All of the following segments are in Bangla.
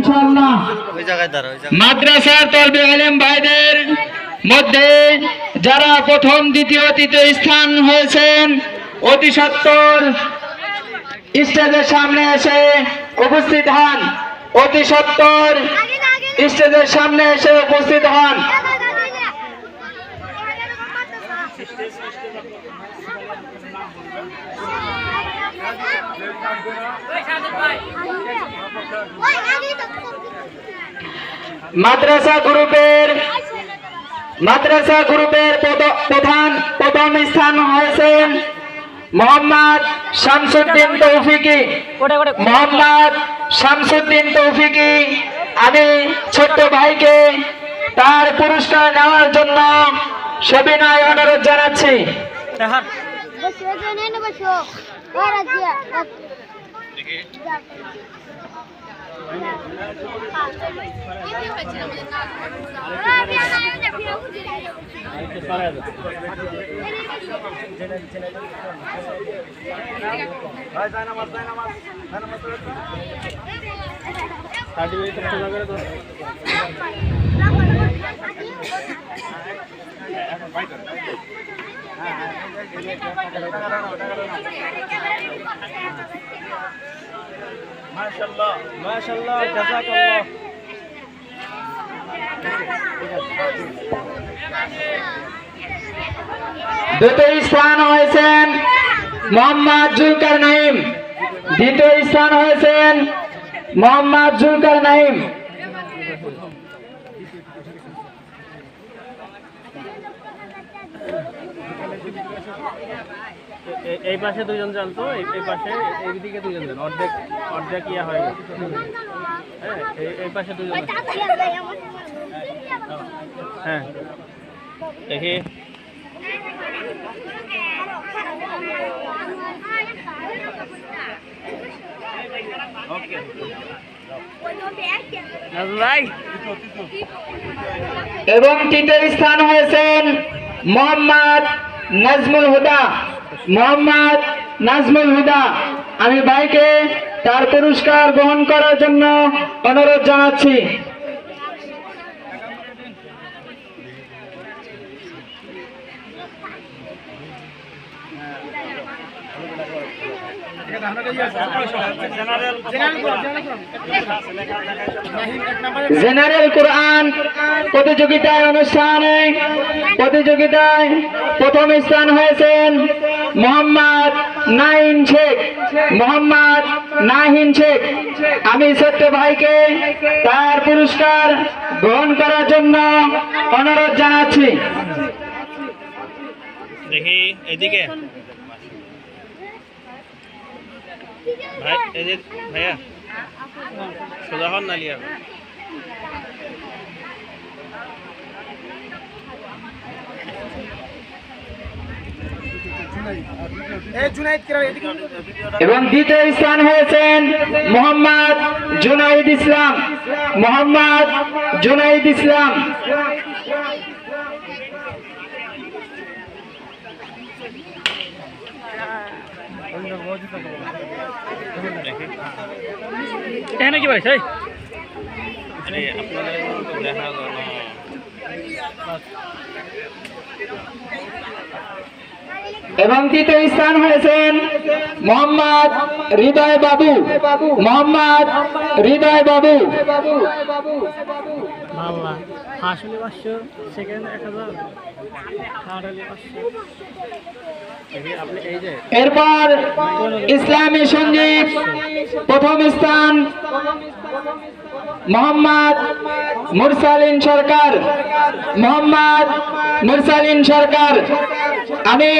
ইনশাআল্লাহ। মাদ্রাসার তলবে আলেম ভাইদের মধ্যে যারা প্রথম দ্বিতীয় তৃতীয় স্থান হয়েছেন অতি সত্বর স্টেজের সামনে এসে উপস্থিত হন। অতি সত্বর স্টেজের সামনে এসে উপস্থিত হন। মাদ্রাসা গ্রুপের প্রথম স্থান হয়েছেন মোহাম্মদ শামসুদ্দিন তৌফিকি। মোহাম্মদ শামসুদ্দিন তৌফিকি, আমি ছোট্ট ভাইকে তার পুরস্কার নেওয়ার জন্য সবিনয় অনুরোধ জানাচ্ছি। মাশাআল্লাহ মাশাআল্লাহ জাযাকাল্লাহ। দ্বিতীয় স্থান হয়েছেন মোহাম্মদ জুলকার নাইম। দ্বিতীয় স্থান হয়েছেন মোহাম্মদ জুলকার নাইম। এই পাশে দুইজন যান তো, এই পাশে এইদিকে দুইজন যান, অর্ধেক অর্ধেক ইয়া হয়ে গেছে। হ্যাঁ, এই পাশে দুইজন। হ্যাঁ দেখি এবং তৃতীয় স্থান হয়েছেন মোহাম্মদ নাজমুল হুদা। মোহাম্মদ নাজমুল হুদা, আমি ভাইকে তার পুরস্কার গ্রহণ করার জন্য অনুরোধ জানাচ্ছি। জেনারেল কোরআন প্রতিযোগিতায় প্রথম স্থান হয়েছেন মোহাম্মদ নাহিন শেখ। মোহাম্মদ নাহিন শেখ, আমি ছোট্ট ভাইকে তার পুরস্কার গ্রহণ করার জন্য অনুরোধ জানাচ্ছি। দেখি এইদিকে ভাই, এই যে ভাইয়া সোজা হন নালিয়া। এবং দ্বিতীয় স্থান হয়েছেন মোহাম্মদ জুনাইদ ইসলাম। মোহাম্মদ জুনাইদ ইসলাম, এখানে কি বলিস? আপনাদের দেখা এবং তৃতীয় স্থান হয়েছেন মোহাম্মদ হৃদয় বাবু। মোহাম্মদ হৃদয় বাবু, আসলে 500, সেকেন্ড 1000, থার্ড হলে 500। এরপর ইসলামী সঙ্গীত প্রথম স্থান মোহাম্মদ মুরসালিন সরকার। মোহাম্মদ মুরসালিন সরকার, আমি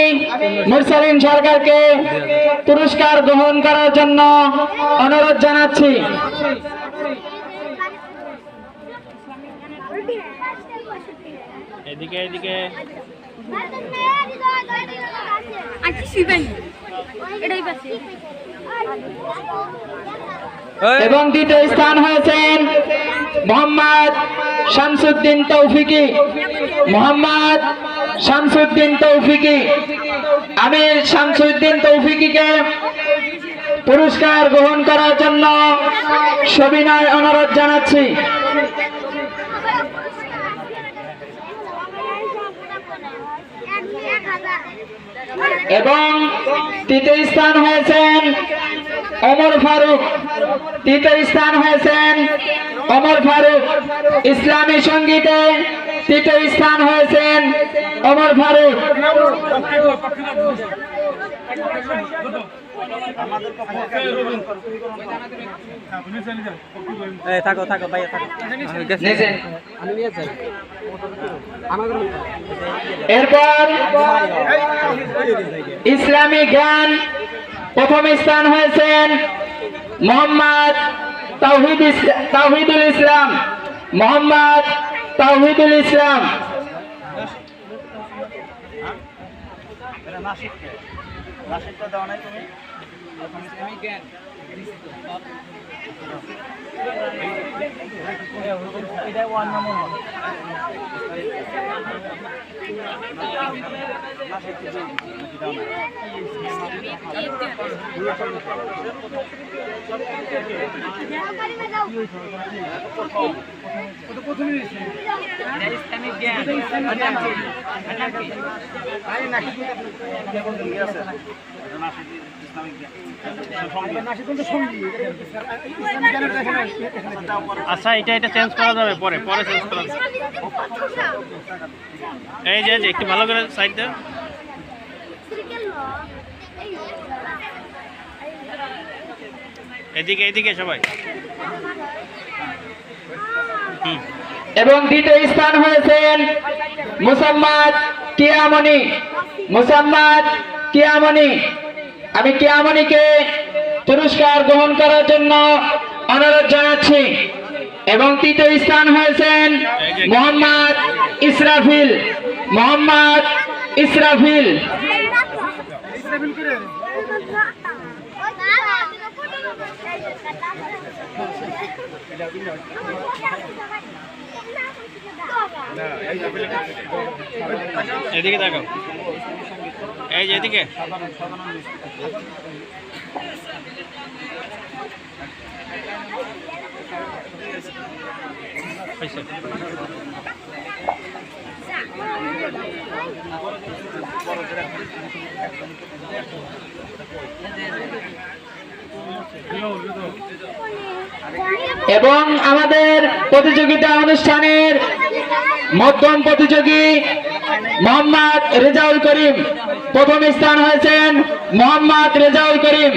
মুরসালিন সরকারকে পুরস্কার গ্রহণ করার জন্য অনুরোধ জানাচ্ছি। এদিকে এদিকে এবং দ্বিতীয় স্থান হয়েছেন মোহাম্মদ শামসুদ্দিন তৌফিকি। মোহাম্মদ শামসুদ্দিন তৌফিকি, আমি শামসুদ্দিন তৌফিকিকে পুরস্কার গ্রহণ করার জন্য সবিনয় অনুরোধ জানাচ্ছি। এবং তৃতীয় স্থান হয়েছেন ওমর ফারুক। তৃতীয় স্থান হয়েছেন ওমর ফারুক। ইসলামী সঙ্গীতে তৃতীয় স্থান হয়েছেন ওমর ফারুক। থাকো থাকো ভাই থাকো নিচে। এরপর ইসলামী গান প্রথম স্থান হয়েছেন মোহাম্মদ তাওহিদুল ইসলাম। মোহাম্মদ তাওহিদুল ইসলাম। আচ্ছা এটা চেঞ্জ করা যাবে, পরে পরে চেঞ্জ করা যাবে। এই যে একটু ভালো করে সাইড দেন। এদিকে এদিকে সবাই। এবং দ্বিতীয় স্থান হয়েছেন মুসাম্মাদ কিয়ামনি। মুসাম্মাদ কিয়ামনি। আমি কিয়ামনিকে পুরস্কার গ্রহণ করার জন্য অনুরোধ জানাচ্ছি। এবং তৃতীয় স্থান হয়েছেন মোহাম্মদ ইসরাফিল। মোহাম্মদ ইসরাফিল। এদিকে তাকাও। এই যে এদিকে। এবং আমাদের প্রতিযোগিতা অনুষ্ঠানের মধ্যম প্রতিযোগী মোহাম্মদ রেজাউল করিম। প্রথম স্থান হয়েছেন মোহাম্মদ রেজাউল করিম।